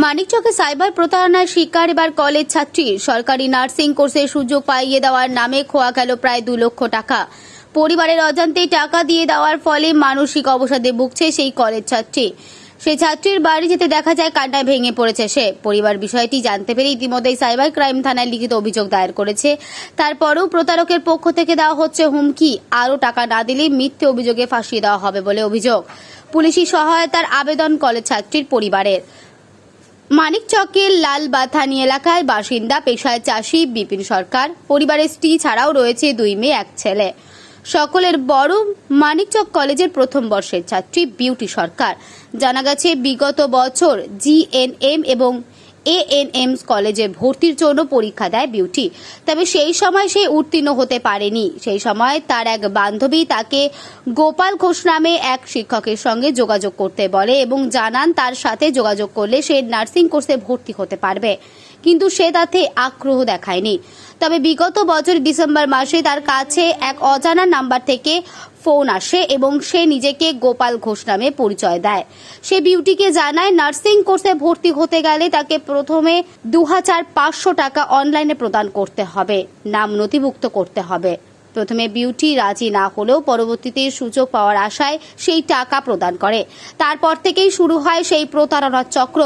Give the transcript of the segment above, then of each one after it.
মানিকচকে cyber প্রতারণার শিকার এবার কলেজ ছাত্রী। সরকারি নার্সিং কোর্সের সুযোগ পাইয়ে দেওয়ার নামে খোয়া গেল প্রায় 2 লক্ষ টাকা। পরিবারের অজান্তেই টাকা দিয়ে দেওয়ার ফলে মানসিক অবসাদে ভুগছে সেই কলেজ ছাত্রী। সেই ছাত্রীর বাড়ি যেতে দেখা যায় কান্নায় ভেঙে পড়েছে সে। পরিবার বিষয়টি জানতে পেরে ইতিমধ্যেই সাইবার ক্রাইম থানায় লিখিত অভিযোগ দায়ের করেছে। তারপরেও প্রতারকের পক্ষ থেকে দেওয়া হচ্ছে হুমকি, আরও টাকা না দিলে মিথ্যে অভিযোগে ফাঁসিয়ে দেওয়া হবে বলে অভিযোগ। পুলিশি সহায়তার আবেদন কলেজ ছাত্রীর পরিবারের। মানিকচকের লালবাথানি এলাকায় বাসিন্দা, পেশায় চাষী বিপিন সরকার। পরিবারের স্ত্রী ছাড়াও রয়েছে 2 মেয়ে 1 ছেলে। সকলের বড় মানিকচক কলেজের প্রথম বর্ষের ছাত্রী বিউটি সরকার। জানা গেছে বিগত বছর জিএনএম এবং এএনএম কলেজে ভর্তির জন্য পরীক্ষা দেয় বিউটি। তবে সেই সময় সে উত্তীর্ণ হতে পারেনি। সেই সময় তার এক বান্ধবী তাকে গোপাল ঘোষ নামে এক শিক্ষকের সঙ্গে যোগাযোগ করতে বলে এবং জানান তার সাথে যোগাযোগ করলে সে নার্সিং কোর্সে ভর্তি হতে পারবে, কিন্তু সে তাতে আগ্রহ দেখায়নি। তবে বিগত বছর ডিসেম্বর মাসে তার কাছে এক অজানা নাম্বার থেকে ফোন আসে এবং সে নিজেকে গোপাল ঘোষ নামে পরিচয় দেয়। সে বিউটিকে জানায় নার্সিং কোর্সে ভর্তি হতে গেলে তাকে প্রথমে 2500 টাকা অনলাইনে প্রদান করতে হবে, নাম নথিভুক্ত করতে হবে। প্রথমে বিউটি রাজি না হলেও পরবর্তীতে সুযোগ পাওয়ার আশায় সেই টাকা প্রদান করে। তারপর থেকেই শুরু হয় সেই প্রতারণার চক্র।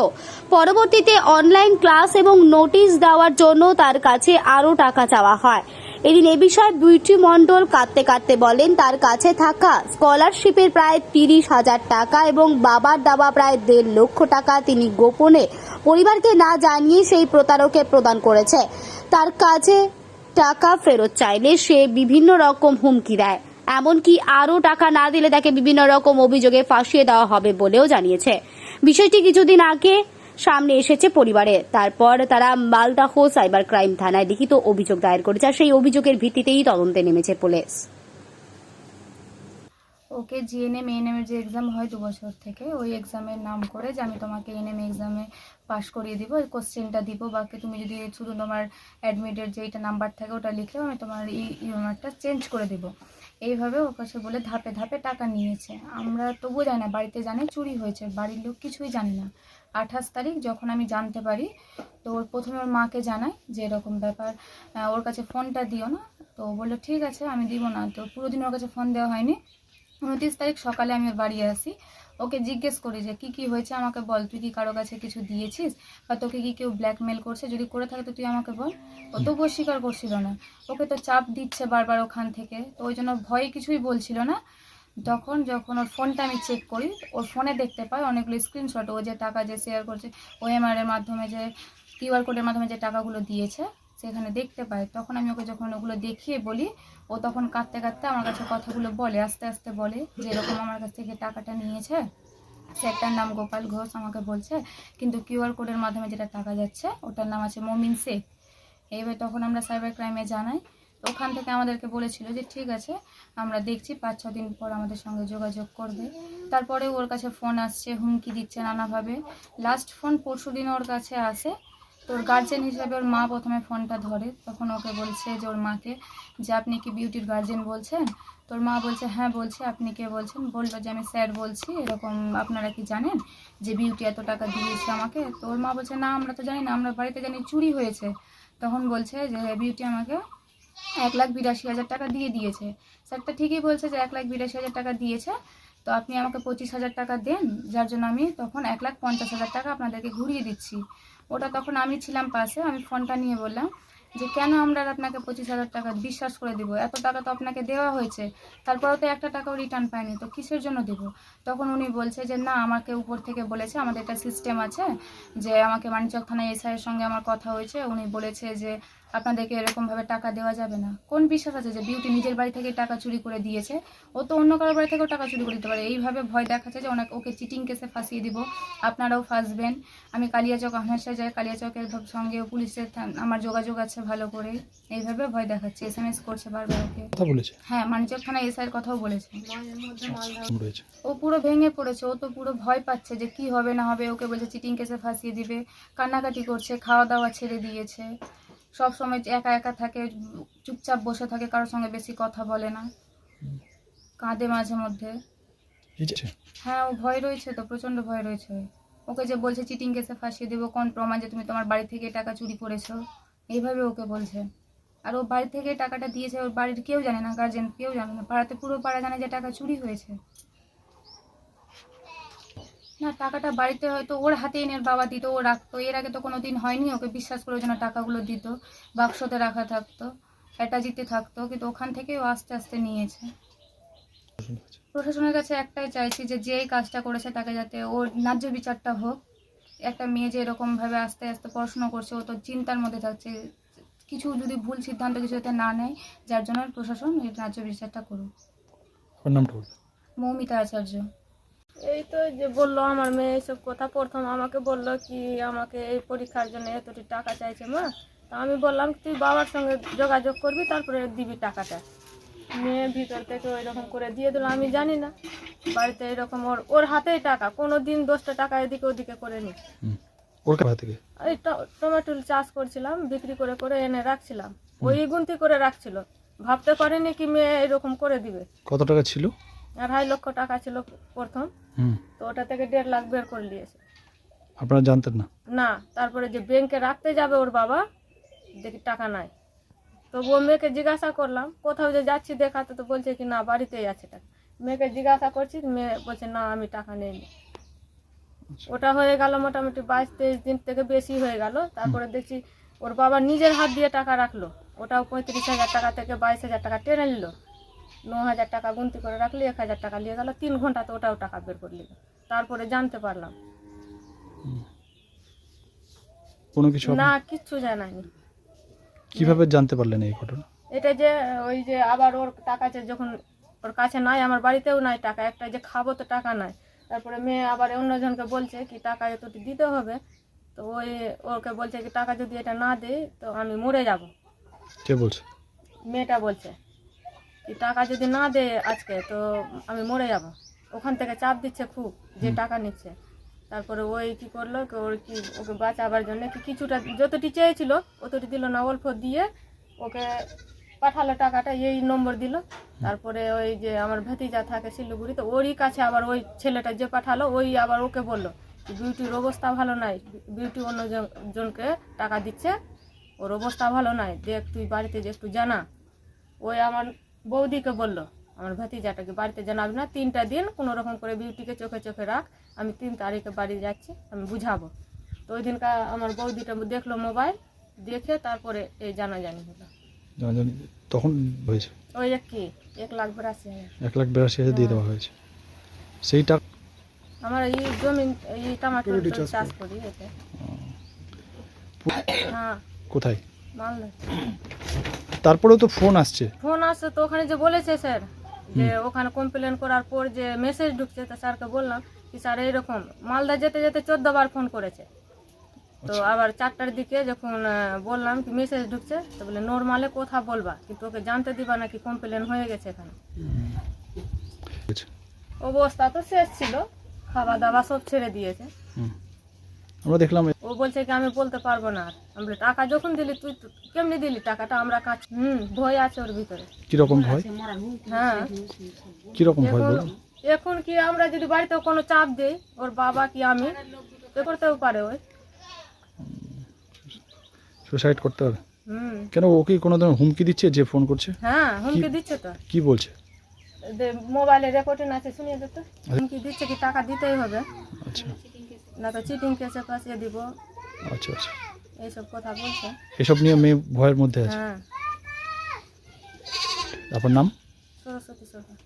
পরবর্তীতে অনলাইন ক্লাস এবং নোটিশ দেওয়ার জন্য তার কাছে আরও টাকা চাওয়া হয়। এদিন এ বিষয়ে বিউটি মণ্ডল কাঁদতে কাঁদতে বলেন তার কাছে থাকা স্কলারশিপের প্রায় 30,000 টাকা এবং বাবার দেওয়া প্রায় 1.5 লক্ষ টাকা তিনি গোপনে পরিবারকে না জানিয়ে সেই প্রতারককে প্রদান করেছে। তার কাছে টাকা ফেরত চাইলে সে বিভিন্ন রকম হুমকি দেয়, এমনকি আরও টাকা না দিলে তাকে বিভিন্ন রকম অভিযোগে ফাঁসিয়ে দেওয়া হবে বলেও জানিয়েছে। বিষয়টি কিছুদিন আগে সামনে এসেছে পরিবারে। তারপর তারা মালদাহ সাইবার ক্রাইম থানায় লিখিত অভিযোগ দায়ের করেছে। আর সেই অভিযোগের ভিত্তিতেই তদন্তে নেমেছে পুলিশ। ওকে জিএনএম এএনএম এর যে এক্সাম হয় 2 বছর থেকে, ওই এক্সামের নাম করে যে আমি তোমাকে এএনএম এক্সামে পাস করিয়ে দিব, ওই কোশ্চেনটা দিব, বাকি তুমি যদি শুধু তোমার অ্যাডমিটের যেটা নাম্বার থাকে ওটা লিখলেও আমি তোমার ইউমারটা চেঞ্জ করে দেব। এইভাবে ওর কাছে বলে ধাপে ধাপে টাকা নিয়েছে। আমরা তবুও জানি না, বাড়িতে জানে চুরি হয়েছে, বাড়ির লোক কিছুই জানে না। 28 তারিখ যখন আমি জানতে পারি, তো ওর প্রথমে ওর মাকে জানাই যে এরকম ব্যাপার, ওর কাছে ফোনটা দিও না। তো বললো ঠিক আছে আমি দিব না। তো পুরো দিন ওর কাছে ফোন দেওয়া হয়নি। 29 তারিখ সকালে আমি ওর বাড়ি আসি, ওকে জিজ্ঞেস করি যে কি হয়েছে আমাকে বল, তুই কি কারো কাছে কিছু দিয়েছিস বা তোকে কি কেউ ব্ল্যাকমেল করছে, যদি করে থাকে তো তুই আমাকে বল। ও তবুও স্বীকার করছিল না, ওকে তো চাপ দিচ্ছে বারবার ওখান থেকে, তো ওই জন্য ভয়ে কিছুই বলছিল না। যখন ওর ফোনটা আমি চেক করি, ওর ফোনে দেখতে পাই অনেকগুলো স্ক্রিনশট, ও যে টাকা যে শেয়ার করছে ওএমআর এর মাধ্যমে, যে কিউআর কোডের মাধ্যমে যে টাকাগুলো দিয়েছে সেখানে দেখতে পাই। তখন আমি ওকে যখন ওগুলো দেখিয়ে বলি, ও তখন কাঁদতে কাঁদতে আমার কাছে কথাগুলো বলে, আস্তে আস্তে বলে যে এরকম আমার কাছ থেকে টাকাটা নিয়েছে, সে একটার নাম গোপাল ঘোষ আমাকে বলছে, কিন্তু কিউআর কোডের মাধ্যমে যেটা টাকা যাচ্ছে ওটার নাম আছে মমিন শেখ। এইভাবে তখন আমরা সাইবার ক্রাইমে জানাই। ওখান থেকে আমাদেরকে বলেছিল যে ঠিক আছে আমরা দেখছি, 5-6 দিন পর আমাদের সঙ্গে যোগাযোগ করবে। তারপরে ওর কাছে ফোন আসছে, হুমকি দিচ্ছে নানাভাবে। লাস্ট ফোন পরশুদিন ওর কাছে আসে। তোর গার্জেন হিসাবে ওর মা প্রথমে ফোনটা ধরে, তখন ওকে বলছে যে ওর মাকে যে আপনি কি বিউটির গার্জেন বলছেন? তোর মা বলছে হ্যাঁ বলছি, আপনি কে বলছেন? বললো যে আমি স্যার বলছি, এরকম আপনারা কি জানেন যে বিউটি এত টাকা দিয়েছে আমাকে? তো ওর মা বলছে না আমরা তো জানি না, আমরা বাড়িতে জানি চুরি হয়েছে। তখন বলছে যে বিউটি আমাকে 1,82,000 টাকা দিয়ে দিয়েছে। স্যারটা ঠিকই বলছে যে 1,82,000 টাকা দিয়েছে, তো আপনি আমাকে 25,000 টাকা দেন, যার জন্য আমি তখন 1,50,000 টাকা আপনাদেরকে ঘুরিয়ে দিচ্ছি। ওটা তখন আমি ছিলাম পাশে, আমি ফোনটা নিয়ে বললাম যে কেন আমরা আপনাকে 25,000 টাকা বিশ্বাস করে দিব, এত টাকা তো আপনাকে দেওয়া হয়েছে, তারপরেও তো একটা টাকাও রিটার্ন পাইনি, তো কিসের জন্য দেব? তখন উনি বলছে যে না আমাকে উপর থেকে বলেছে, আমাদের একটা সিস্টেম আছে যে আমাকে মানিকচক থানায় এসআইয়ের সঙ্গে আমার কথা হয়েছে, উনি বলেছে যে আপনাদেরকে এরকমভাবে টাকা দেওয়া যাবে না। কোন বিশ্বাস আছে যে বিউটি নিজের বাড়ি থেকে টাকা চুরি করে দিয়েছে? ও তো অন্য কারোর বাড়ি থেকেও টাকা চুরি করে দিতে পারে। এইভাবে ভয় দেখাচ্ছে যে ওকে চিটিং কেসে ফাঁসিয়ে দিব, আপনারাও ফাঁসবেন। আমি কালিয়াচক হামেশা যাই, কালিয়াচকের সঙ্গে পুলিশের আমার যোগাযোগ আছে ভালো করে। এইভাবে ভয় দেখাচ্ছে, এসএমএস করছে বারবার ওকে। হ্যাঁ, মানিকচক থানায় এসআইয়ের কথাও বলেছে। ও পুরো ভেঙে পড়েছে, ও তো পুরো ভয় পাচ্ছে যে কি হবে না হবে। ওকে বলছে চিটিং কেসে ফাঁসিয়ে দিবে, কান্নাকাটি করছে, খাওয়া দাওয়া ছেড়ে দিয়েছে, সব সময় একা একা থাকে, চুপচাপ বসে থাকে, কারোর সঙ্গে বেশি কথা বলে না, কাঁদে মাঝে মধ্যে। হ্যাঁ ও ভয় রয়েছে, তো প্রচন্ড ভয় রয়েছে। ও ওকে যে বলছে চিটিং কেসে ফাঁসিয়ে দেবো, কোন প্রমাণ যে তুমি তোমার বাড়ি থেকে টাকা চুরি করেছো, এইভাবে ওকে বলছে। আর ও বাড়ি থেকে টাকাটা দিয়েছে, ওর বাড়ির কেউ জানে না, গার্জেন কেউ জানে না, পাড়াতে পুরো পাড়া জানে যে টাকা চুরি হয়েছে। না, টাকাটা বাড়িতে হয়তো ওর হাতে এনে ওর বাবা দিত, ও রাখতো। এর আগে তো কোনো দিন হয়নি ওকে বিশ্বাস করে যেন টাকাগুলো দিত, বাক্সতে রাখা থাকতো, অ্যাটাচিতে থাকতো, কিন্তু ওখান থেকে ও আস্তে আস্তে নিয়েছে। প্রশাসনের কাছে একটাই চাইছি যে যেই কাজটা করেছে তাকে যাতে ওর ন্যায্য বিচারটা হোক। একটা মেয়ে যে এরকমভাবে আস্তে আস্তে পড়াশোনা করছে, ও তো চিন্তার মধ্যে থাকছে, কিছু যদি ভুল সিদ্ধান্ত কিছু যাতে না নেয়, যার জন্য প্রশাসন এর ন্যায্য বিচারটা করুক। মৌমিতা আচার্য। এই তো যে বললো আমার মেয়ে এইসব কথা, প্রথম আমাকে বললো কি আমাকে এই পরীক্ষার জন্য এতটি টাকা চাইছে মা। তা আমি বললাম তুই বাবার সঙ্গে যোগাযোগ করবি, তারপরে দিবি টাকাটা। মেয়ে ভিতর থেকে ওই রকম করে দিয়ে দিল, আমি জানি না। বাড়িতে এরকম ওর হাতেই টাকা, কোনো দিন 10টা টাকা এদিকে ওদিকে করে নি। এই টমেটো চাষ করছিলাম, বিক্রি করে করে এনে রাখছিলাম, ওই গুনতি করে রাখছিল, ভাবতে পারেনি কি মেয়ে এরকম করে দিবে। কত টাকা ছিল? 2.5 লক্ষ টাকা ছিল প্রথম, তো ওটা থেকে 1.5 লাখ বের করে নিয়েছে। আপনারা জানতেন না? না, তারপরে যে ব্যাংকে রাখতে যাবে ওর বাবা, দেখি টাকা নাই। তবুও মেয়েকে জিজ্ঞাসা করলাম, কোথাও যে যাচ্ছি দেখাতে, তো বলছে কি না বাড়িতেই আছে টাকা। মেয়েকে জিজ্ঞাসা করছি, মেয়ে বলছে না আমি টাকা নেইনি। ওটা হয়ে গেল মোটামুটি 22-23 দিন থেকে বেশি হয়ে গেল। তারপরে দেখছি ওর বাবা নিজের হাত দিয়ে টাকা রাখলো, ওটাও 35,000 টাকা থেকে 22,000 টাকা টেনে নিল। 9,000 টাকা গুনতি করে রাখলি, 1,000 টাকা নিয়ে গেল। 3 ঘন্টা তো ওটাও টাকা বের করে নিল। তারপরে জানতে পারলাম কোনো কিছু না, কিচ্ছু জানায়নি। কিভাবে জানতে পারলেন এই ঘটনা? এটা যে ওই যে আবার ওর টাকা যখন ওর কাছে নাই, আমার বাড়িতেও নাই টাকা, একটা যে খাবো তো টাকা নাই। তারপরে মেয়ে আবার অন্যজনকে বলছে কি টাকা এতটি দিতে হবে, তো ওকে বলছে কি টাকা যদি এটা না দেয় তো আমি মরে যাব। কে বলছে? মেয়েটা বলছে কি টাকা যদি না দেয় আজকে তো আমি মরে যাব। ওখান থেকে চাপ দিচ্ছে খুব, যে টাকা নিচ্ছে। তারপরে ওই কি করলো, ওকে বাঁচাবার জন্য কিছুটা যতটি চেয়েছিল অতটি দিল না, অল্প দিয়ে ওকে পাঠালো টাকাটা, এই নম্বর দিল। তারপরে ওই যে আমার ভাতিজা থাকে শিলিগুড়ি, তো ওরই কাছে আবার ওই ছেলেটা যে পাঠালো ওই আবার ওকে বললো বিউটির অবস্থা ভালো নাই, বিউটি অন্য জনকে টাকা দিচ্ছে, ওর অবস্থা ভালো নাই, দেখ তুই বাড়িতে যে একটু জানা। ওই আমার বৌদিকে বললো আমার ভাতিজাটাকে বাড়িতে জানাবি না, 3টা দিন কোনো রকম করে বিউটিকে চোখে চোখে রাখ, আমি 3 তারিখে বাড়ি যাচ্ছি, আমি বুঝাবো। তো ওই দিনকার আমার বৌদিটা দেখলো মোবাইল, দেখে তারপরে এই জানাজানি হলো। তখন হয়েছে ওই 1,82,000 1,82,000 দিয়ে দেওয়া হয়েছে। সেই টাকা আমার এই জমি এই টমেটো চাষ করি এতে। হ্যাঁ, কোথায়? মালদা। তারপরেও তো ফোন আসছে। ফোন আসছে তো ওখানে যে বলেছে স্যার যে ওখানে কমপ্লেন করার পর যে মেসেজ ঢুকছে, তো স্যারকে বললাম কি স্যার এইরকম মালদা যেতে যেতে 14 বার ফোন করেছে। তো আবার 4টার দিকে যখন বললাম কি মেসেজ ঢুকছে, তো বলে নর্মালে কথা বলবা, কিন্তু ওকে জানতে দিবা নাকি কমপ্লেন হয়ে গেছে এখানে। অবস্থা তো শেষ ছিল, খাওয়া দাওয়া সব ছেড়ে দিয়েছে। আমরা দেখলাম ও বলছে কি আমি বলতে পারবো না। আমি বলি টাকা যখন দিলি তুই কেমনি দিলি টাকাটা, আমরা কাজ ভয় আছে ওর ভিতরে। কিরকম ভয়? হ্যাঁ, কিরকম ভয় বলুন? এখন কি আমরা যদি বাড়িতে কোনো চাপ দেই, ওর বাবা কি আমি, তো করতেও পারে ওই সুসাইড করতে হবে। কেন, ও কি কোনো ধরনের হুমকি দিচ্ছে যে ফোন করছে? হ্যাঁ, হুমকি দিচ্ছে তো। কি বলছে? মোবাইলে রেকর্ডিং আছে, শুনিয়ে দে তো। হুমকি দিচ্ছে কি টাকা দিতেই হবে, আচ্ছা, না তো চিটিং কেসে ফাঁসিয়ে দিব, আচ্ছা আচ্ছা, এইসব কথা বলছে। এসব নিয়ে মেয়ে ভয়ের মধ্যে আছে। হ্যাঁ। আপনার নাম? সরস্বতী সরকার।